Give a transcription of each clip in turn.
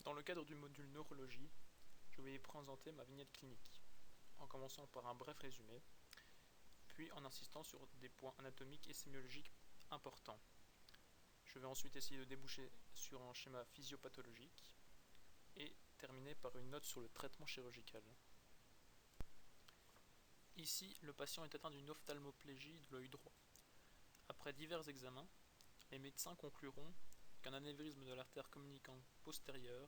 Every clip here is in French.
Dans le cadre du module neurologie, je vais présenter ma vignette clinique, en commençant par un bref résumé, puis en insistant sur des points anatomiques et sémiologiques importants. Je vais ensuite essayer de déboucher sur un schéma physiopathologique et terminer par une note sur le traitement chirurgical. Ici, le patient est atteint d'une ophtalmoplégie de l'œil droit. Après divers examens, les médecins concluront qu'un anévrisme de l'artère communicante postérieure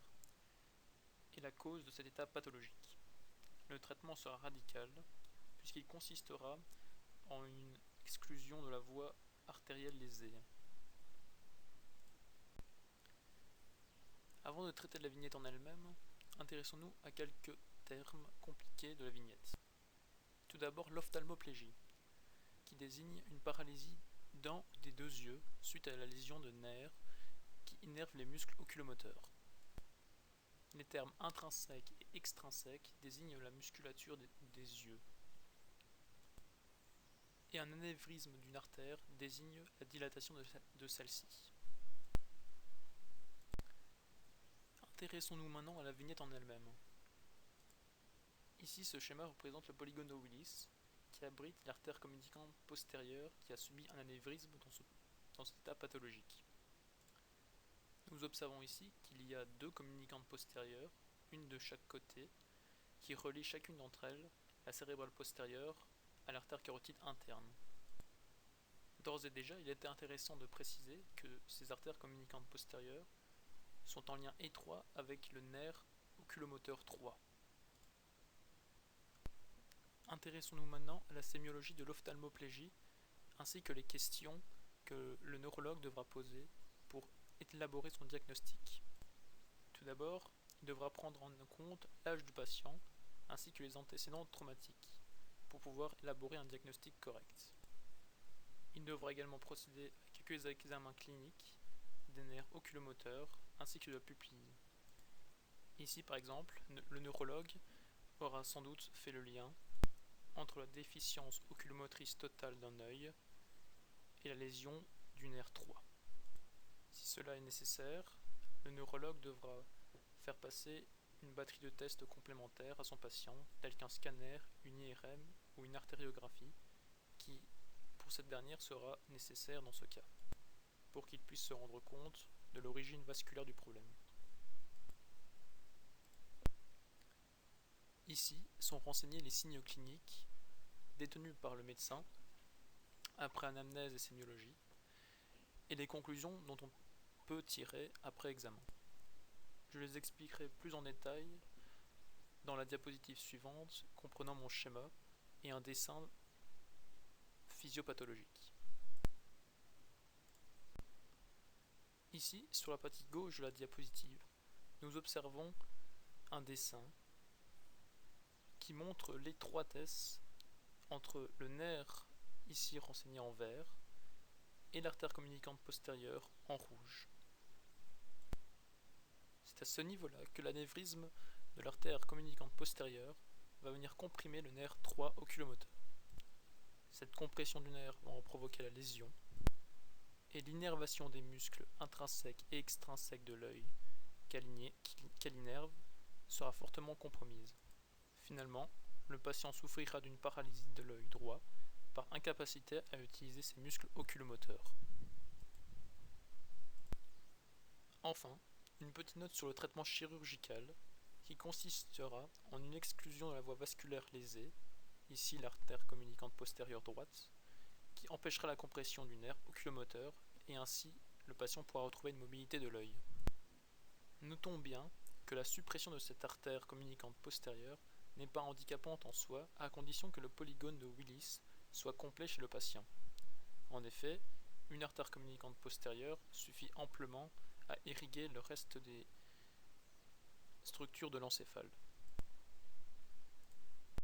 est la cause de cet état pathologique. Le traitement sera radical, puisqu'il consistera en une exclusion de la voie artérielle lésée. Avant de traiter de la vignette en elle-même, intéressons-nous à quelques termes compliqués de la vignette. Tout d'abord, l'ophtalmoplégie, qui désigne une paralysie d'un ou des deux yeux suite à la lésion de nerfs qui innervent les muscles oculomoteurs. Les termes intrinsèques et extrinsèques désignent la musculature des yeux. Et un anévrisme d'une artère désigne la dilatation de celle-ci. Intéressons-nous maintenant à la vignette en elle-même. Ici, ce schéma représente le polygone de Willis, qui abrite l'artère communicante postérieure qui a subi un anévrisme dans cet état pathologique. Nous observons ici qu'il y a deux communicantes postérieures, une de chaque côté, qui relient chacune d'entre elles la cérébrale postérieure à l'artère carotide interne. D'ores et déjà, il était intéressant de préciser que ces artères communicantes postérieures sont en lien étroit avec le nerf oculomoteur 3. Intéressons-nous maintenant à la sémiologie de l'ophtalmoplégie ainsi que les questions que le neurologue devra poser pour élaborer son diagnostic. Tout d'abord, il devra prendre en compte l'âge du patient ainsi que les antécédents traumatiques pour pouvoir élaborer un diagnostic correct. Il devra également procéder à quelques examens cliniques des nerfs oculomoteurs ainsi que de la pupille. Ici par exemple, le neurologue aura sans doute fait le lien entre la déficience oculomotrice totale d'un œil et la lésion du nerf 3. Si cela est nécessaire, le neurologue devra faire passer une batterie de tests complémentaires à son patient, tels qu'un scanner, une IRM ou une artériographie, qui, pour cette dernière, sera nécessaire dans ce cas, pour qu'il puisse se rendre compte de l'origine vasculaire du problème. Ici sont renseignés les signes cliniques détenus par le médecin après anamnèse et sémiologie, et les conclusions dont on peut tirer après examen. Je les expliquerai plus en détail dans la diapositive suivante, comprenant mon schéma et un dessin physiopathologique. Ici, sur la partie gauche de la diapositive, nous observons un dessin qui montre l'étroitesse entre le nerf, ici renseigné en vert, et l'artère communicante postérieure en rouge. C'est à ce niveau-là que l'anévrisme de l'artère communicante postérieure va venir comprimer le nerf 3 oculomoteur. Cette compression du nerf va en provoquer la lésion, et l'innervation des muscles intrinsèques et extrinsèques de l'œil qu'elle innerve sera fortement compromise. Finalement, le patient souffrira d'une paralysie de l'œil droit par incapacité à utiliser ses muscles oculomoteurs. Enfin, une petite note sur le traitement chirurgical qui consistera en une exclusion de la voie vasculaire lésée, ici l'artère communicante postérieure droite, qui empêchera la compression du nerf oculomoteur et ainsi le patient pourra retrouver une mobilité de l'œil. Notons bien que la suppression de cette artère communicante postérieure n'est pas handicapante en soi à condition que le polygone de Willis soit complet chez le patient. En effet, une artère communicante postérieure suffit amplement à irriguer le reste des structures de l'encéphale.